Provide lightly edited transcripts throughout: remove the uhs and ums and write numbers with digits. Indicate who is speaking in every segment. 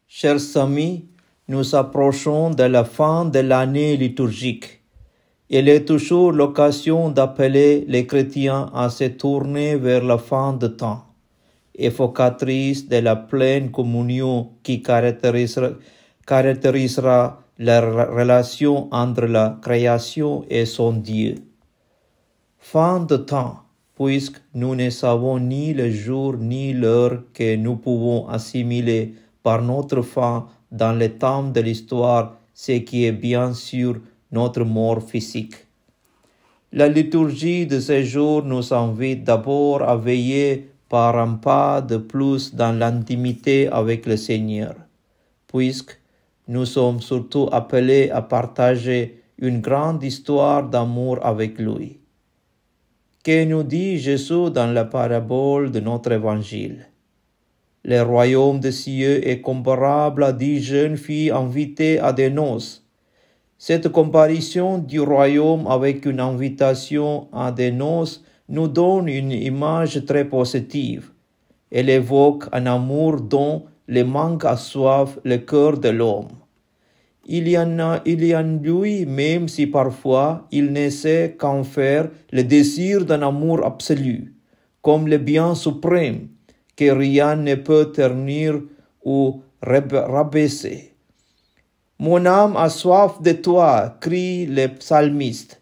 Speaker 1: Chers amis, nous approchons de la fin de l'année liturgique. Il est toujours l'occasion d'appeler les chrétiens à se tourner vers la fin de temps, évocatrice de la pleine communion qui caractérisera la relation entre la création et son Dieu. Fin de temps, puisque nous ne savons ni le jour ni l'heure que nous pouvons assimiler par notre fin dans le temps de l'histoire, ce qui est bien sûr notre mort physique. La liturgie de ces jours nous invite d'abord à veiller par un pas de plus dans l'intimité avec le Seigneur, puisque nous sommes surtout appelés à partager une grande histoire d'amour avec lui. Que nous dit Jésus dans la parabole de notre évangile? Le royaume des cieux est comparable à 10 jeunes filles invitées à des noces. Cette comparaison du royaume avec une invitation à des noces nous donne une image très positive. Elle évoque un amour dont le manque assoiffé le cœur de l'homme. Il y en lui, même si parfois il ne sait qu'en faire le désir d'un amour absolu, comme le bien suprême, que rien ne peut ternir ou rabaisser. Mon âme a soif de toi, crie le psalmiste.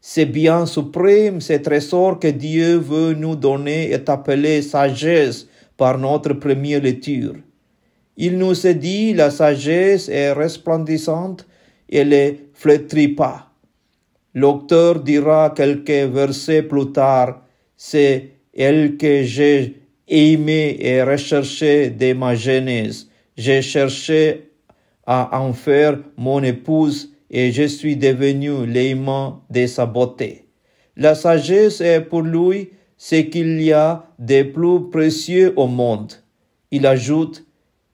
Speaker 1: Ce bien suprême, ce trésor que Dieu veut nous donner est appelé sagesse par notre première lecture. Il nous est dit, la sagesse est resplendissante et ne flétrit pas. L'auteur dira quelques versets plus tard, c'est elle que j'ai aimée et recherchée de ma jeunesse. J'ai cherché à en faire mon épouse et je suis devenu l'aimant de sa beauté. La sagesse est pour lui ce qu'il y a de plus précieux au monde. Il ajoute,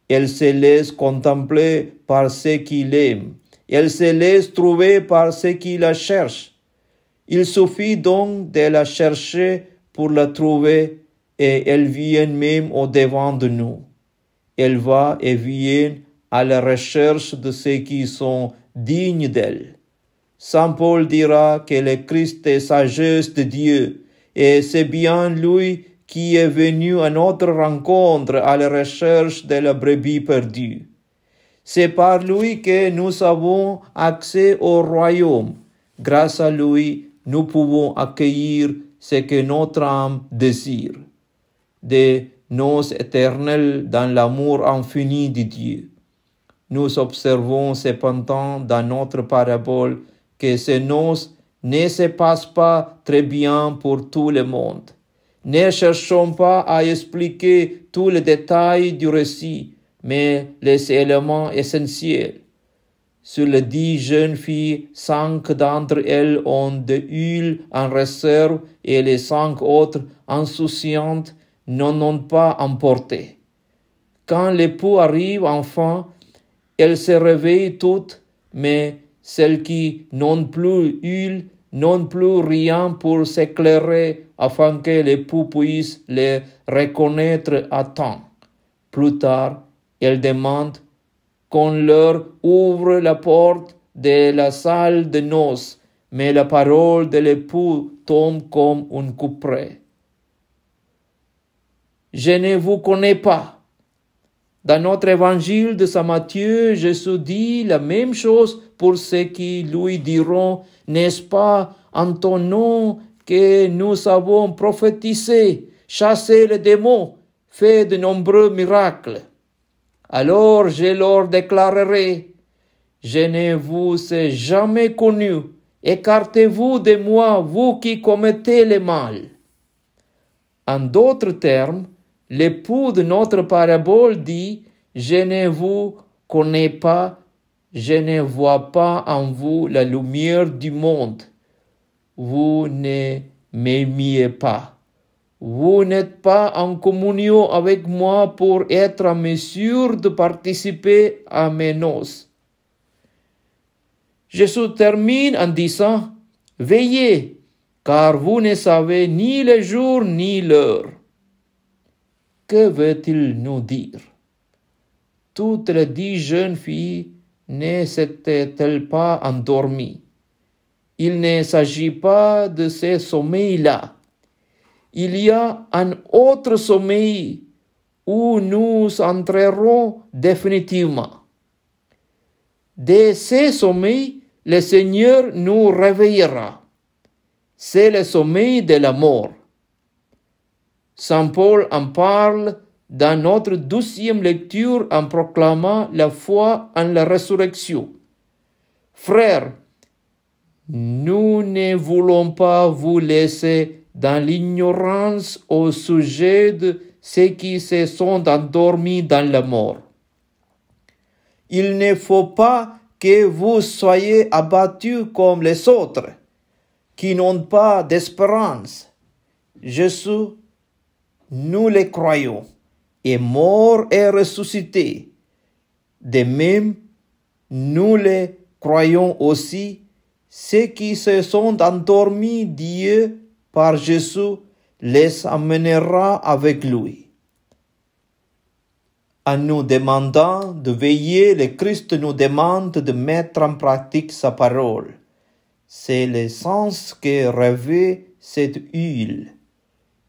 Speaker 1: elle se laisse contempler par ceux qui l'aiment. Elle se laisse trouver par ceux qui la cherchent. Il suffit donc de la chercher pour la trouver et elle vient même au-devant de nous. Elle va et vient à la recherche de ceux qui sont dignes d'elle. Saint Paul dira que le Christ est sagesse de Dieu et c'est bien lui qui est venu à notre rencontre à la recherche de la brebis perdue. C'est par lui que nous avons accès au royaume. Grâce à lui, nous pouvons accueillir ce que notre âme désire. Des noces éternelles dans l'amour infini de Dieu. Nous observons cependant dans notre parabole que ces noces ne se passent pas très bien pour tout le monde. Ne cherchons pas à expliquer tous les détails du récit, mais les éléments essentiels. Sur les 10 jeunes filles, 5 d'entre elles ont de l'huile en réserve et les 5 autres, insouciantes, n'en ont pas emporté. Quand l'époux arrive enfin, elles se réveillent toutes, mais celles qui n'ont plus huile n'ont plus rien pour s'éclairer afin que l'époux puisse les reconnaître à temps. Plus tard, elles demandent qu'on leur ouvre la porte de la salle de noces, mais la parole de l'époux tombe comme un couperet. Je ne vous connais pas. Dans notre évangile de Saint Matthieu, Jésus dit la même chose pour ceux qui lui diront, n'est-ce pas en ton nom que nous avons prophétisé, chassé les démons, fait de nombreux miracles? Alors je leur déclarerai, je ne vous ai jamais connu, écartez-vous de moi, vous qui commettez le mal. En d'autres termes, l'époux de notre parabole dit, je ne vous connais pas, je ne vois pas en vous la lumière du monde. Vous ne m'aimiez pas. Vous n'êtes pas en communion avec moi pour être en mesure de participer à mes noces. Jésus termine en disant, veillez, car vous ne savez ni le jour ni l'heure. Que veut-il nous dire? toutes les 10 jeunes filles ne s'étaient-elles pas endormies? Il ne s'agit pas de ce sommeil-là. Il y a un autre sommeil où nous entrerons définitivement. De ce sommeil, le Seigneur nous réveillera. C'est le sommeil de la mort. Saint Paul en parle dans notre 12e lecture en proclamant la foi en la résurrection. Frères, nous ne voulons pas vous laisser dans l'ignorance au sujet de ceux qui se sont endormis dans la mort. Il ne faut pas que vous soyez abattus comme les autres, qui n'ont pas d'espérance. Jésus, nous le croyons, est mort et ressuscité. De même, nous le croyons aussi, ceux qui se sont endormis, Dieu, par Jésus, les amènera avec lui. En nous demandant de veiller, le Christ nous demande de mettre en pratique sa parole. C'est le sens que revêt cette huile.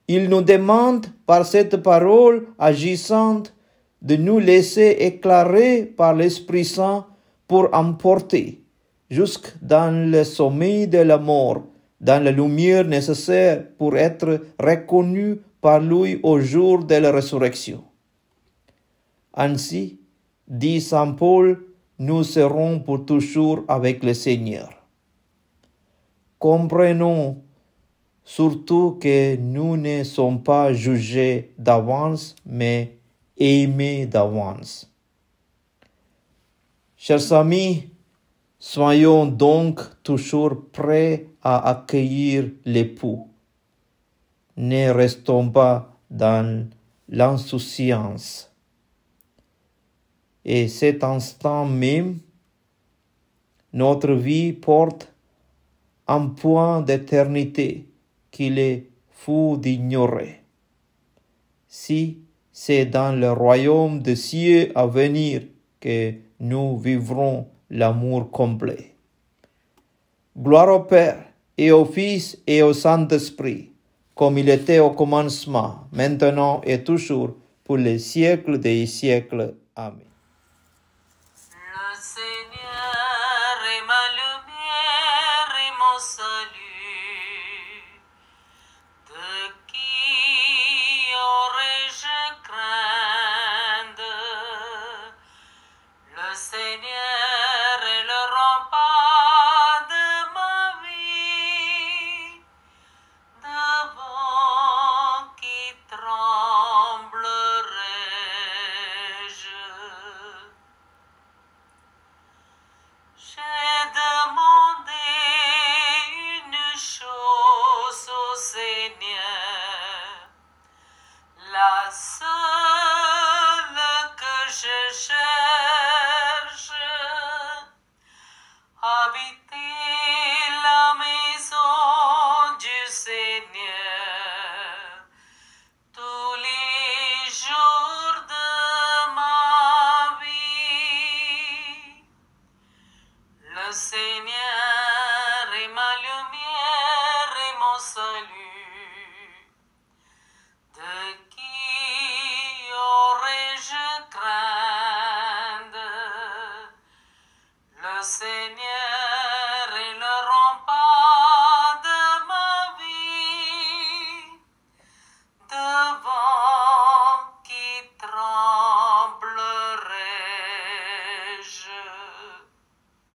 Speaker 1: Il nous demande par cette parole agissante de nous laisser éclairer par l'Esprit Saint pour emporter jusque dans le sommeil de la mort, dans la lumière nécessaire pour être reconnu par lui au jour de la résurrection. Ainsi, dit Saint Paul, nous serons pour toujours avec le Seigneur. Comprenons surtout que nous ne sommes pas jugés d'avance, mais aimés d'avance. Chers amis, soyons donc toujours prêts à accueillir l'époux. Ne restons pas dans l'insouciance. Et cet instant même, notre vie porte un point d'éternité qu'il est fou d'ignorer. Si c'est dans le royaume des cieux à venir que nous vivrons l'amour complet. Gloire au Père et au Fils et au Saint-Esprit, comme il était au commencement, maintenant et toujours, pour les siècles des siècles. Amen.
Speaker 2: Le Seigneur est ma lumière et mon salut. De qui aurais-je crainte? Le Seigneur est le rempart de ma vie. Devant qui tremblerai-je? J'ai demandé une chose au Seigneur, la seule que je cherche.